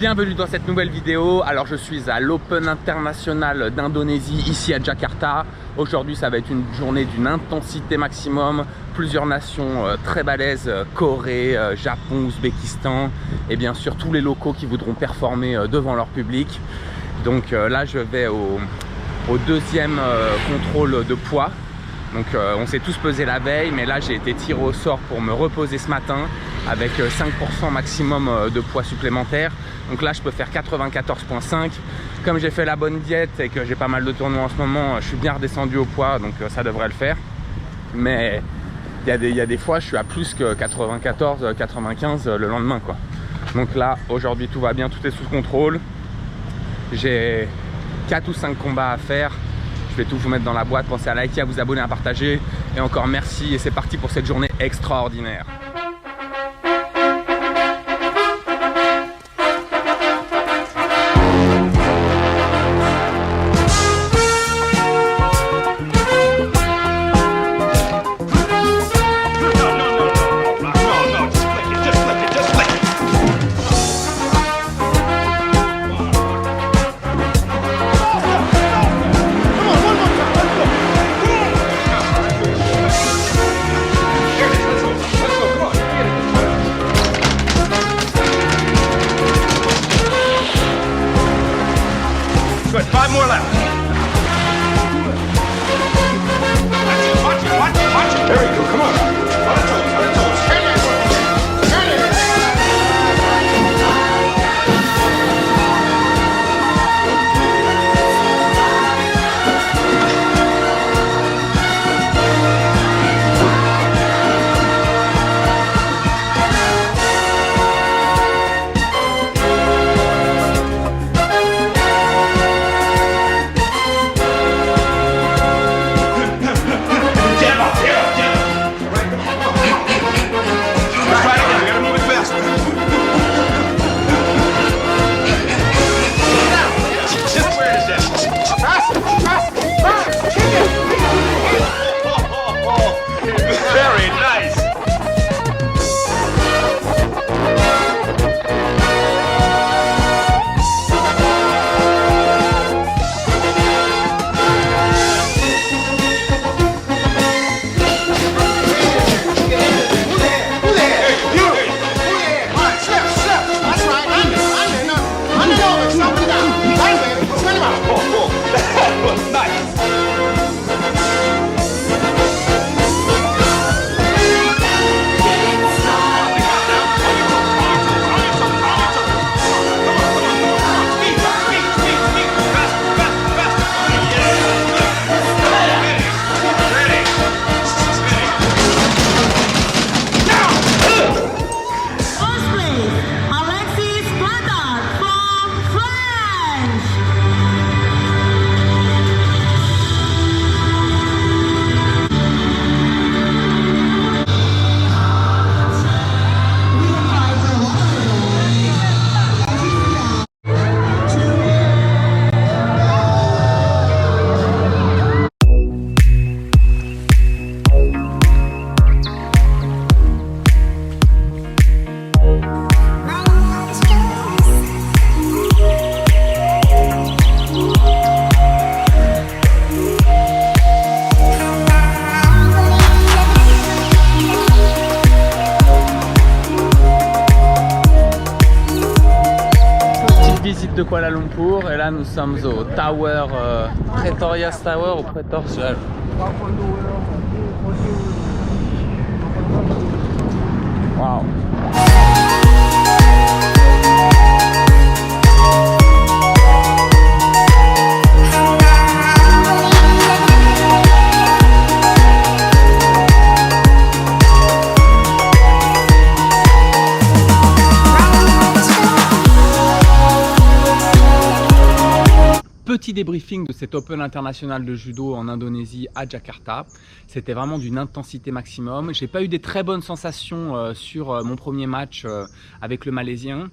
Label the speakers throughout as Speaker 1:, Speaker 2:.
Speaker 1: Bienvenue dans cette nouvelle vidéo. Alors je suis à l'Open International d'Indonésie ici à Jakarta. Aujourd'hui ça va être une journée d'une intensité maximum. Plusieurs nations très balèzes, Corée, Japon, Ouzbékistan et bien sûr tous les locaux qui voudront performer devant leur public. Donc là je vais au deuxième contrôle de poids. Donc on s'est tous pesé la veille, mais là j'ai été tiré au sort pour me reposer ce matin avec 5% maximum de poids supplémentaire. Donc là je peux faire 94,5. Comme j'ai fait la bonne diète et que j'ai pas mal de tournois en ce moment, je suis bien redescendu au poids, donc ça devrait le faire. Mais il y a des fois je suis à plus que 94, 95 le lendemain quoi. Donc là aujourd'hui tout va bien, tout est sous contrôle. J'ai 4 ou 5 combats à faire. Je vais tout vous mettre dans la boîte, pensez à liker, à vous abonner, à partager. Et encore merci et c'est parti pour cette journée extraordinaire.
Speaker 2: Good. 5 more left. Watch it, watch it, watch it. There you go. Come on. On the toes, on the toes. Turn it. Turn it. Very nice.
Speaker 1: Visite de Kuala Lumpur et là nous sommes au Tower, Pretoria Tower ou Pretoria. Wow. Petit débriefing de cet Open International de judo en Indonésie à Jakarta. C'était vraiment d'une intensité maximum. J'ai pas eu des très bonnes sensations sur mon premier match avec le Malaisien.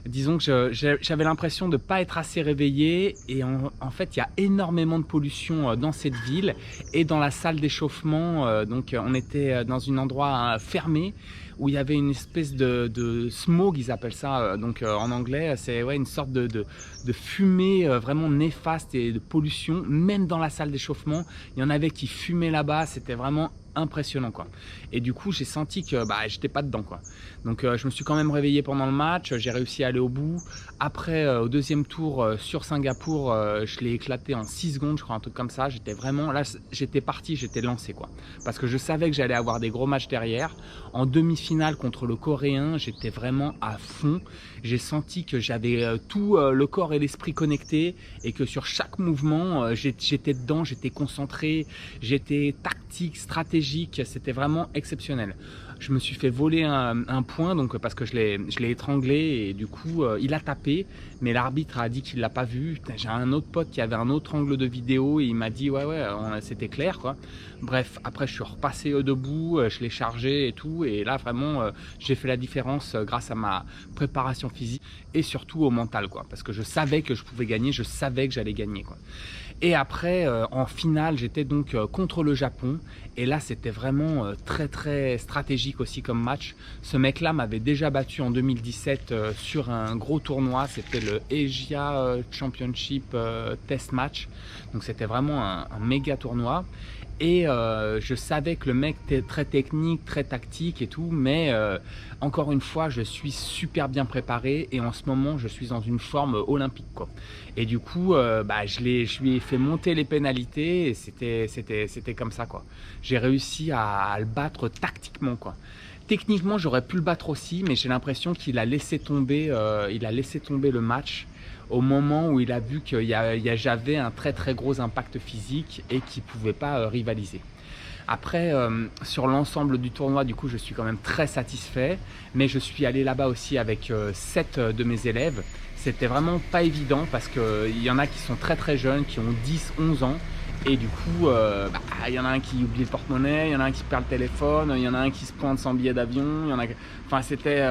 Speaker 1: Disons que j'avais l'impression de ne pas être assez réveillé et en fait il y a énormément de pollution dans cette ville et dans la salle d'échauffement. Donc on était dans un endroit fermé où il y avait une espèce de smog, ils appellent ça en anglais, c'est une sorte de fumée vraiment néfaste et de pollution, même dans la salle d'échauffement. Il y en avait qui fumaient là-bas, c'était vraiment impressionnant quoi. Et du coup j'ai senti que j'étais pas dedans quoi. Donc je me suis quand même réveillé pendant le match, j'ai réussi à aller au bout. Après au deuxième tour sur Singapour, je l'ai éclaté en 6 secondes, je crois, un truc comme ça. J'étais vraiment là, j'étais parti, j'étais lancé quoi. Parce que je savais que j'allais avoir des gros matchs derrière. En demi-finale contre le Coréen, j'étais vraiment à fond. J'ai senti que j'avais tout le corps et l'esprit connectés et que sur chaque mouvement, j'étais dedans, j'étais concentré, j'étais tactique, stratégique, c'était vraiment exceptionnel. Je me suis fait voler un point donc parce que je l'ai étranglé et du coup il a tapé, mais l'arbitre a dit qu'il l'a pas vu. J'ai un autre pote qui avait un autre angle de vidéo et il m'a dit ouais c'était clair quoi. Bref, après je suis repassé debout, je l'ai chargé et tout, et là vraiment j'ai fait la différence grâce à ma préparation physique et surtout au mental quoi, parce que je savais que je pouvais gagner, je savais que j'allais gagner quoi. Et après en finale j'étais donc contre le Japon, et là c'était vraiment très stratégique aussi comme match. Ce mec là m'avait déjà battu en 2017 sur un gros tournoi, c'était le Asia Championship Test Match, donc c'était vraiment un méga tournoi. Et je savais que le mec était très technique, très tactique et tout, mais encore une fois, je suis super bien préparé et en ce moment, je suis dans une forme olympique quoi. Et du coup, je lui ai fait monter les pénalités et c'était comme ça quoi. J'ai réussi à le battre tactiquement quoi. Techniquement, j'aurais pu le battre aussi, mais j'ai l'impression qu'il a laissé tomber, le match au moment où il a vu que j'avais un très gros impact physique et qu'il ne pouvait pas rivaliser. Après, sur l'ensemble du tournoi, du coup, je suis quand même très satisfait, mais je suis allé là-bas aussi avec 7 de mes élèves. C'était vraiment pas évident parce qu'il y en a qui sont très jeunes, qui ont 10-11 ans. Et du coup, il y en a un qui oublie le porte-monnaie, il y en a un qui perd le téléphone, il y en a un qui se pointe sans billet d'avion. Enfin, c'était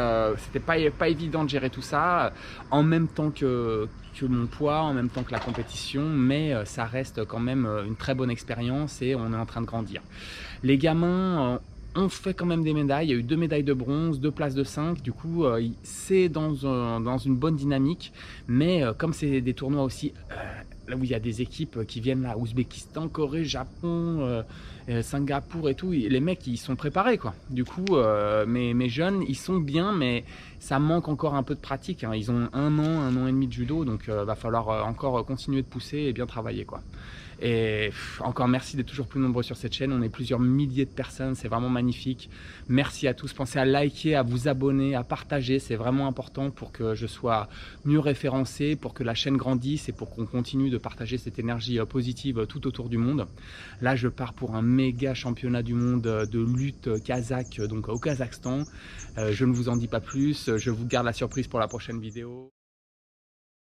Speaker 1: pas évident de gérer tout ça en même temps que mon poids, en même temps que la compétition, mais ça reste quand même une très bonne expérience et on est en train de grandir. Les gamins ont fait quand même des médailles, il y a eu 2 médailles de bronze, 2 places de 5, du coup c'est dans une bonne dynamique, mais comme c'est des tournois aussi là où il y a des équipes qui viennent là, Ouzbékistan, Corée, Japon, Singapour et tout, les mecs ils sont préparés quoi. Du coup mes jeunes ils sont bien, mais ça manque encore un peu de pratique hein. Ils ont un an et demi de judo, donc va falloir encore continuer de pousser et bien travailler quoi. Et encore merci d'être toujours plus nombreux sur cette chaîne, on est plusieurs milliers de personnes, c'est vraiment magnifique. Merci à tous, pensez à liker, à vous abonner, à partager, c'est vraiment important pour que je sois mieux référencé, pour que la chaîne grandisse et pour qu'on continue de partager cette énergie positive tout autour du monde. Là je pars pour un méga championnat du monde de lutte kazakh, donc au Kazakhstan. Je ne vous en dis pas plus, je vous garde la surprise pour la prochaine vidéo.